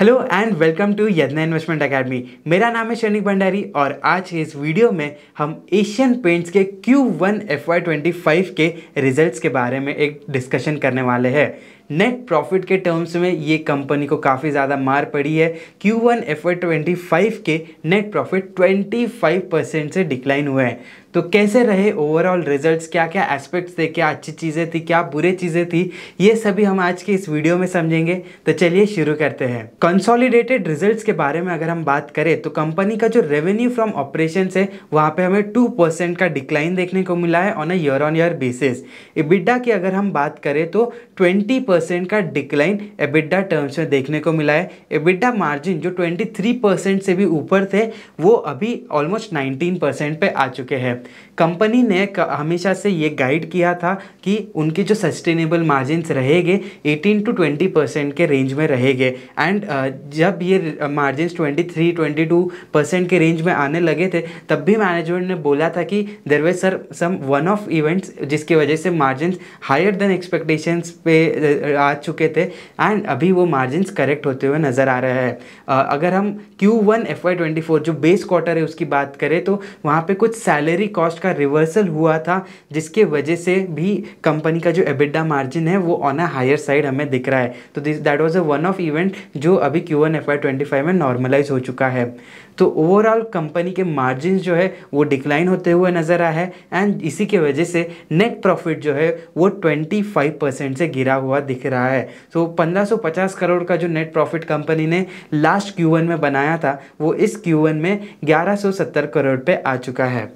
Hello and welcome to Yadnya investment academy. मेरा नाम है शनिक भंडारी और आज के इस वीडियो में हम एशियन पेंट्स के Q1 FY25 के रिजल्ट्स के बारे में एक डिस्कशन करने वाले हैं। नेट प्रॉफिट के टर्म्स में ये कंपनी को काफ़ी ज़्यादा मार पड़ी है। Q1 FY25 के नेट प्रॉफिट 25% से डिक्लाइन हुए हैं। तो कैसे रहे ओवरऑल रिजल्ट्स, क्या क्या एस्पेक्ट्स थे, क्या अच्छी चीज़ें थी, क्या बुरी चीज़ें थी, ये सभी हम आज के इस वीडियो में समझेंगे। तो चलिए शुरू करते हैं। कंसोलिडेटेड रिजल्ट्स के बारे में अगर हम बात करें तो कंपनी का जो रेवेन्यू फ्रॉम ऑपरेशंस है वहाँ पे हमें 2% का डिक्लाइन देखने को मिला है on a year on year basis. EBITDA की अगर हम बात करें तो 20% का डिक्लाइन एबिडा टर्म्स में देखने को मिला है। एबिडा मार्जिन जो 23% से भी ऊपर थे वो अभी ऑलमोस्ट 19% पे आ चुके हैं। कंपनी ने हमेशा से ये गाइड किया था कि उनके जो सस्टेनेबल मार्जिन्स रहेंगे 18 to 20% के रेंज में रहेंगे। एंड जब ये मार्जिन्स 23-22% के रेंज में आने लगे थे तब भी मैनेजमेंट ने बोला था कि there were some one of events जिसकी वजह से मार्जिन्स हायर देन एक्सपेक्टेशंस पे आ चुके थे एंड अभी वो मार्जिन्स करेक्ट होते हुए नज़र आ रहे हैं। अगर हम Q1 FY24 जो बेस क्वार्टर है उसकी बात करें तो वहाँ पे कुछ सैलरी कॉस्ट का रिवर्सल हुआ था जिसके वजह से भी कंपनी का जो एबिडा मार्जिन है वो ऑन अ हायर साइड हमें दिख रहा है। तो that was a one of event जो अभी Q1 FY25 में नॉर्मलाइज हो चुका है। तो ओवरऑल कंपनी के मार्जिन जो है वो डिक्लाइन होते हुए नज़र आया है एंड इसी के वजह से नेट प्रॉफिट जो है वो 25% से गिरा हुआ दिख रहा है। तो 1550 करोड़ का जो नेट प्रॉफिट कंपनी ने लास्ट Q1 में बनाया था वो इस Q1 में 1170 करोड़ पे आ चुका है।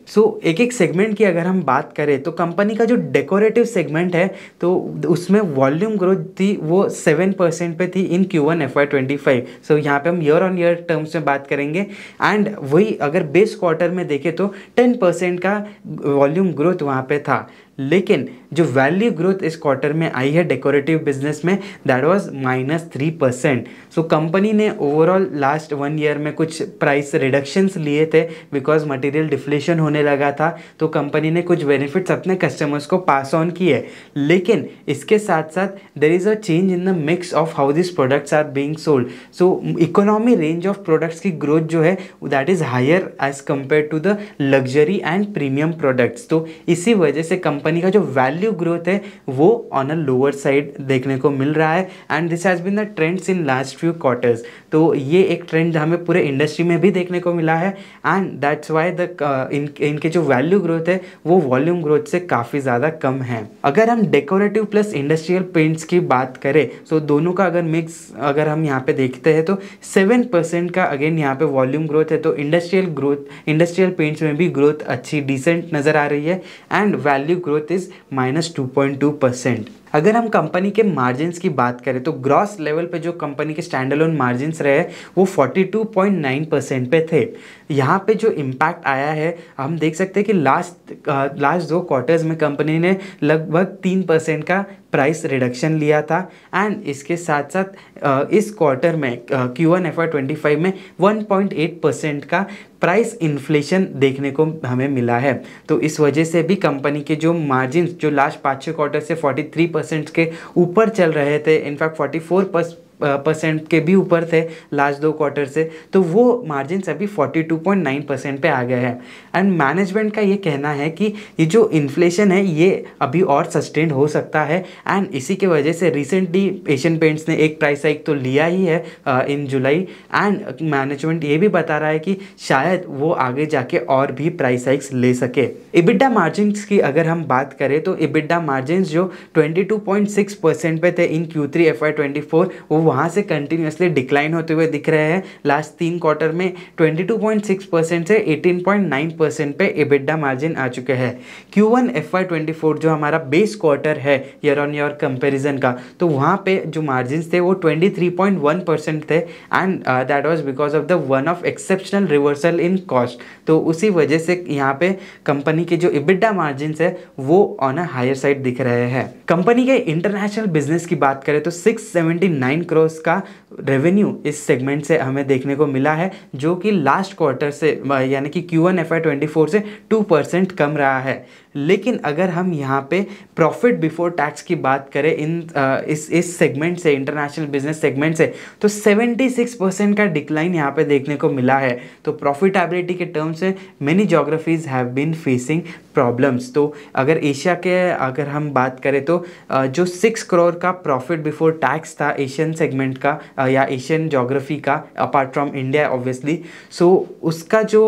एक एक सेगमेंट की अगर हम बात करें तो कंपनी का जो डेकोरेटिव सेगमेंट है तो उसमें वॉल्यूम ग्रोथ थी वो 7% पे थी इन Q1 FY25। यहाँ पे हम ईयर ऑन ईयर टर्म्स में बात करेंगे एंड वही अगर बेस क्वार्टर में देखें तो 10% का वॉल्यूम ग्रोथ वहाँ पे था। लेकिन जो वैल्यू ग्रोथ इस क्वार्टर में आई है डेकोरेटिव बिजनेस में दैट वाज -3%। कंपनी ने ओवरऑल लास्ट 1 ईयर में कुछ प्राइस रिडक्शंस लिए थे बिकॉज मटेरियल डिफ्लेशन होने लगा था। तो कंपनी ने कुछ बेनिफिट्स अपने कस्टमर्स को पास ऑन किए। लेकिन इसके साथ साथ there is a change in the mix of how this products are being sold. Economy range of products की ग्रोथ जो है that is higher as compare to the luxury and premium products. तो इसी वजह से कंपनी का जो value growth है वो ऑन अ लोअर साइड देखने को मिल रहा है and this has been the trends in last few quarters. तो ये एक ट्रेंड हमें पूरे इंडस्ट्री में भी देखने को मिला है एंड दैट्स वाई इनके जो वैल्यू ग्रोथ है वो वॉल्यूम ग्रोथ से काफ़ी ज़्यादा कम है। अगर हम डेकोरेटिव प्लस इंडस्ट्रियल पेंट्स की बात करें तो दोनों का अगर मिक्स अगर हम यहाँ पे देखते हैं तो 7% का अगेन यहाँ पे वॉल्यूम ग्रोथ है। तो इंडस्ट्रियल पेंट्स में भी ग्रोथ अच्छी डिसेंट नज़र आ रही है एंड वैल्यू ग्रोथ इज -2.2%। अगर हम कंपनी के मार्जिन्स की बात करें तो ग्रॉस लेवल पे जो कंपनी के स्टैंड अलोन मार्जिन्स रहे वो 42.9% पे थे। यहाँ पे जो इम्पैक्ट आया है हम देख सकते हैं कि लास्ट 2 क्वार्टर्स में कंपनी ने लगभग 3% का प्राइस रिडक्शन लिया था एंड इसके साथ साथ इस क्वार्टर में Q1 FY25 में 1.8% का प्राइस इन्फ्लेशन देखने को हमें मिला है। तो इस वजह से भी कंपनी के जो मार्जिन्स जो लास्ट 5-6 क्वार्टर से 43% के ऊपर चल रहे थे, इनफैक्ट 44% के भी ऊपर थे लास्ट 2 क्वार्टर से, तो वो मार्जिन्स अभी 42.9% पे आ गए हैं। एंड मैनेजमेंट का ये कहना है कि ये जो इन्फ्लेशन है ये अभी और सस्टेन हो सकता है एंड इसी के वजह से रिसेंटली एशियन पेंट्स ने एक प्राइस हाइक तो लिया ही है इन जुलाई एंड मैनेजमेंट ये भी बता रहा है कि शायद वो आगे जाके और भी प्राइस हाइक्स ले सके। एबिडा मार्जिन्स की अगर हम बात करें तो एबिडा मार्जिन्स जो 22.6% पे थे इन Q3 FY24 वो वहाँ से कंटिन्यूसली डिक्लाइन होते हुए दिख रहे हैं। लास्ट 3 क्वार्टर में 22.6% से 18.9% पे एबिडा मार्जिन आ चुके हैं। Q1 FY24 जो हमारा बेस क्वार्टर है ईयर ऑन ईयर कंपेरिजन का, तो वहाँ पे जो मार्जिन्स थे वो 23.1% थे and that was because of the one of exceptional reversal in cost. तो उसी वजह से यहाँ पे कंपनी के जो एबिडा मार्जिन्स है वो ऑन अ हायर साइड दिख रहे हैं। कंपनी के इंटरनेशनल बिजनेस की बात करें तो 679 करोड़ का रेवेन्यू इस सेगमेंट से हमें देखने को मिला है जो कि लास्ट क्वार्टर से यानी कि Q1 FY24 से 2% कम रहा है। लेकिन अगर हम यहाँ पे प्रॉफिट बिफोर टैक्स की बात करें इस सेगमेंट से, इंटरनेशनल बिजनेस सेगमेंट से, तो 76% का डिक्लाइन यहाँ पे देखने को मिला है। तो प्रॉफिटेबिलिटी के टर्म से many geographies have been facing problems. तो अगर एशिया के अगर हम बात करें तो जो 6 करोड़ का प्रॉफिट बिफोर टैक्स था एशियन सेगमेंट का या एशियन ज्योग्राफी का, अपार्ट फ्रॉम इंडिया ऑब्वियसली, सो उसका जो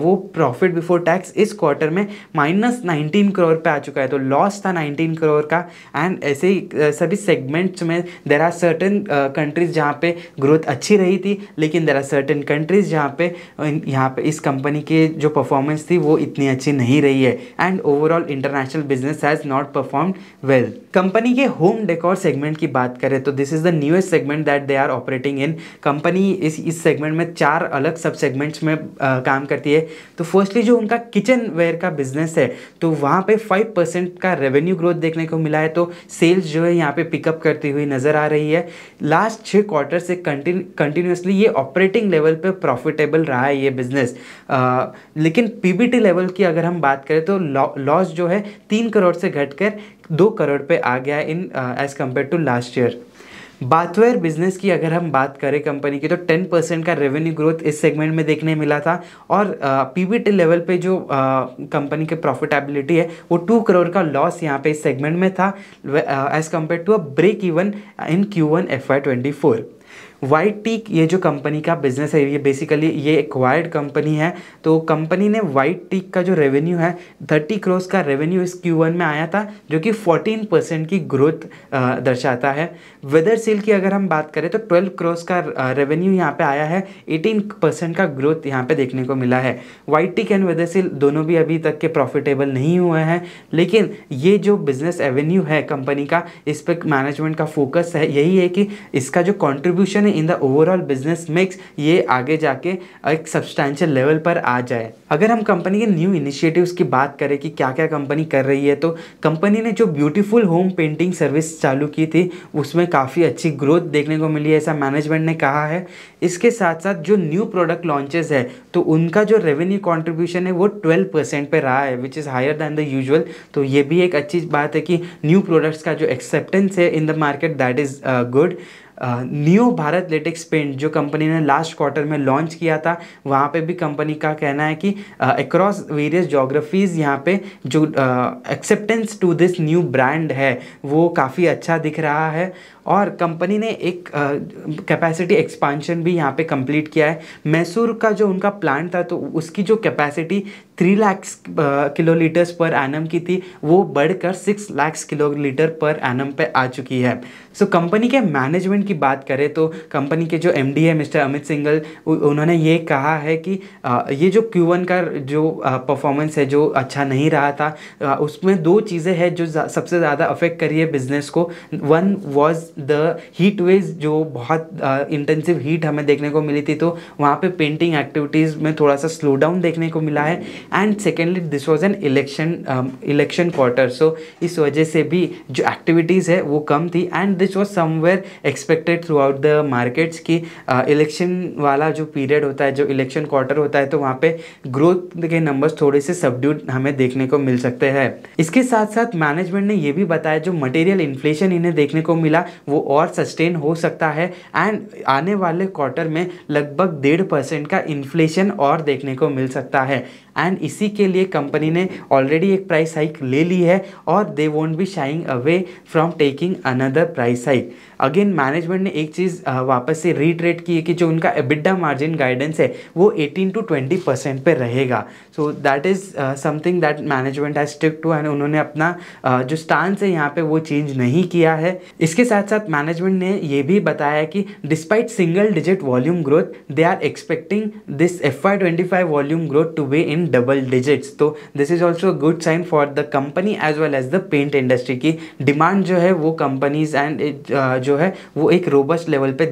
वो प्रॉफिट बिफोर टैक्स इस क्वार्टर में -19 करोड़ पे आ चुका है। तो लॉस था 19 करोड़ का। एंड ऐसे ही सभी सेगमेंट्स में देर आर सर्टेन कंट्रीज जहाँ पे ग्रोथ अच्छी रही थी, लेकिन देर आर सर्टेन कंट्रीज जहाँ पे इस कंपनी की जो परफॉर्मेंस थी वो इतनी अच्छी नहीं रही है। And overall international business has not performed well. Company के होम डेकोर सेगमेंट की बात करें तो this is the newest segment that they are operating in. Company इस सेगमेंट में 4 अलग सब सेगमेंट्स में काम करती है। तो फर्स्टली जो उनका किचन वेयर का बिजनेस है, तो वहाँ पे 5% का रेवेन्यू ग्रोथ देखने को मिला है। तो सेल्स जो है यहाँ पे पिकअप करती हुई नज़र आ रही है। लास्ट 6 क्वार्टर से कंटिन्यूसली ये ऑपरेटिंग लेवल पे प्रॉफिटेबल रहा है ये बिजनेस। लेकिन पीबीटी लेवल की अगर हम बात करें तो लॉस जो है 3 करोड़ से घटकर 2 करोड़ पे आ गया in as compare to last year. Bathware business की अगर हम बात करें कंपनी की, तो 10% का रेवेन्यू ग्रोथ इस सेगमेंट में देखने मिला था। और पीबीटी लेवल पे जो कंपनी के प्रॉफिटेबिलिटी है वो 2 करोड़ का लॉस यहाँ पे इस सेगमेंट में था as compare to a break even in Q1 FY24। White Teak ये जो कंपनी का बिजनेस है, ये बेसिकली ये एक्वायर्ड कंपनी है। तो कंपनी ने वाइट टीक का जो रेवेन्यू है 30 करोड़ का रेवेन्यू इस Q1 में आया था, जो कि 14% की ग्रोथ दर्शाता है। वेदरसील की अगर हम बात करें तो 12 करोड़ का रेवेन्यू यहाँ पे आया है, 18% का ग्रोथ यहाँ पे देखने को मिला है। वाइट टीक एंड वेदरसील दोनों भी अभी तक के प्रॉफिटेबल नहीं हुए हैं, लेकिन ये जो बिजनेस एवेन्यू है कंपनी का, इस पर मैनेजमेंट का फोकस है यही है कि इसका जो contribution in the overall business mix ये आगे जाके एक सब्सटैंशियल लेवल पर आ जाए। अगर हम कंपनी के न्यू इनिशिएटिव्स की बात करें कि क्या क्या कंपनी कर रही है, तो कंपनी ने जो ब्यूटीफुल होम पेंटिंग सर्विस चालू की थी उसमें काफ़ी अच्छी ग्रोथ देखने को मिली है, ऐसा मैनेजमेंट ने कहा है। इसके साथ साथ जो न्यू प्रोडक्ट लॉन्चेस है तो उनका जो रेवेन्यू कॉन्ट्रीब्यूशन है वो 12% पे रहा है, which is higher than the usual. तो ये भी एक अच्छी बात है कि न्यू प्रोडक्ट्स का जो एक्सेप्टेंस है in the market that is good. New Bharat latex paint जो कंपनी ने लास्ट क्वार्टर में लॉन्च किया था, वहाँ पे भी कंपनी का कहना है कि अक्रॉस वेरियस जोग्राफीज़ यहाँ पे जो acceptance to this new brand है वो काफ़ी अच्छा दिख रहा है। और कंपनी ने एक कैपेसिटी एक्सपांशन भी यहाँ पे कंप्लीट किया है। मैसूर का जो उनका प्लांट था तो उसकी जो capacity 3 lakh kilolitres per annum की थी वो बढ़कर 6 लाख किलोलीटर पर एनम पे आ चुकी है। सो कंपनी के मैनेजमेंट की बात करें तो कंपनी के जो MD है मिस्टर अमित सिंघल, उन्होंने ये कहा है कि ये जो Q1 का जो परफॉर्मेंस है जो अच्छा नहीं रहा था, उसमें 2 चीज़ें हैं जो सबसे ज़्यादा अफेक्ट करी है बिजनेस को। One was the heat wave, जो बहुत इंटेंसिव हीट हमें देखने को मिली थी, तो वहाँ पे पेंटिंग एक्टिविटीज़ में थोड़ा सा स्लो डाउन देखने को मिला है। And secondly this was an election quarter, so इस वजह से भी जो एक्टिविटीज़ है वो कम थी। And this was somewhere expected through out the markets की इलेक्शन वाला जो पीरियड होता है, जो इलेक्शन क्वार्टर होता है, तो वहाँ पे ग्रोथ के नंबर्स थोड़े से सबड्यूड हमें देखने को मिल सकते हैं। इसके साथ साथ मैनेजमेंट ने ये भी बताया जो मटेरियल इन्फ्लेशन इन्हें देखने को मिला वो और सस्टेन हो सकता है। एंड आने वाले क्वार्टर में लगभग 1.5% का इन्फ्लेशन और देखने को मिल सकता है। एंड इसी के लिए कंपनी ने ऑलरेडी एक प्राइस हाइक ले ली है और they won't be sharing away from taking another price hike. Again management ने एक चीज़ वापस से रीट्रेट की है कि जो उनका EBITDA मार्जिन गाइडेंस है वो 18 to 20% पे रहेगा। So that is something that management has stick to, and उन्होंने अपना जो स्टांस है यहाँ पे वो चेंज नहीं किया है। इसके साथ साथ मैनेजमेंट ने ये भी बताया कि despite single digit volume growth they are expecting this FY25 volume growth to be in double digits. तो this is also good sign for the company as well as the paint industry की demand जो है वो companies and जो है वो एक robust level पे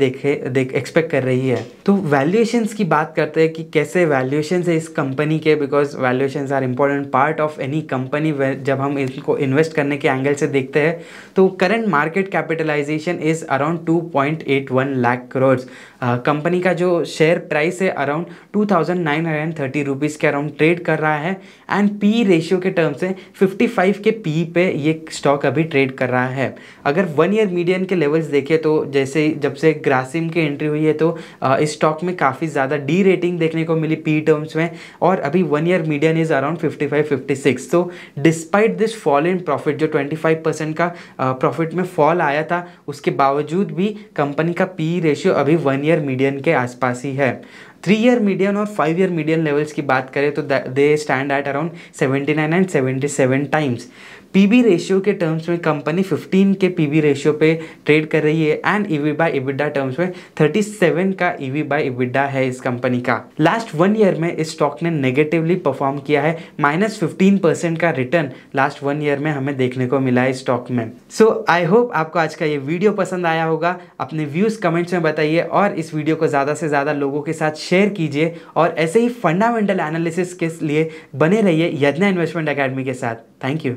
एक्सपेक्ट कर रही है। तो वैल्यूएशंस की बात करते हैं कि कैसे वैल्यूएशंस है इस कंपनी के, because valuations are important part of any company. जब हम इनको इन्वेस्ट करने के एंगल से देखते हैं तो current market capitalization is around 2.81 lakh crore. Company का जो शेयर प्राइस है अराउंड 2,930 रुपीज़ के अराउंड ट्रेड कर रहा है एंड पी रेशियो के टर्म से 55 के पी पे ये स्टॉक अभी ट्रेड कर रहा है। अगर 1 ईयर मीडियन के लेवल्स देखें तो जैसे जब से ग्रासिम की एंट्री हुई है तो इस स्टॉक में काफ़ी ज़्यादा डी रेटिंग देखने को मिली पी टर्म्स में, और अभी 1 ईयर मीडियन इज़ अराउंड 55-56। तो despite this fall in profit, जो 25% का प्रॉफिट में फॉल आया था, उसके बावजूद भी कंपनी का पी रेशियो अभी 1 ईयर मीडियन के आसपास ही है। 3 ईयर मीडियन और 5 ईयर मीडियन लेवल्स की बात करें तो they stand at around 79 and 77 times. PB ratio के टर्म्स में कंपनी 15 के पीबी रेशियो पे ट्रेड कर रही है and EV by EBITDA terms में 37 का ईवी बाय इबिडा है इस कंपनी का। लास्ट 1 ईयर में इस स्टॉक ने नेगेटिवली परफॉर्म किया है, -15% का रिटर्न लास्ट 1 ईयर में हमें देखने को मिला है स्टॉक में। सो आई होप आपको आज का ये वीडियो पसंद आया होगा। अपने व्यूज़ कमेंट्स में बताइए और इस वीडियो को ज़्यादा से ज़्यादा लोगों के साथ शेयर कीजिए, और ऐसे ही फंडामेंटल एनालिसिस के लिए बने रहिए यज्ञा इन्वेस्टमेंट एकेडमी के साथ। Thank you.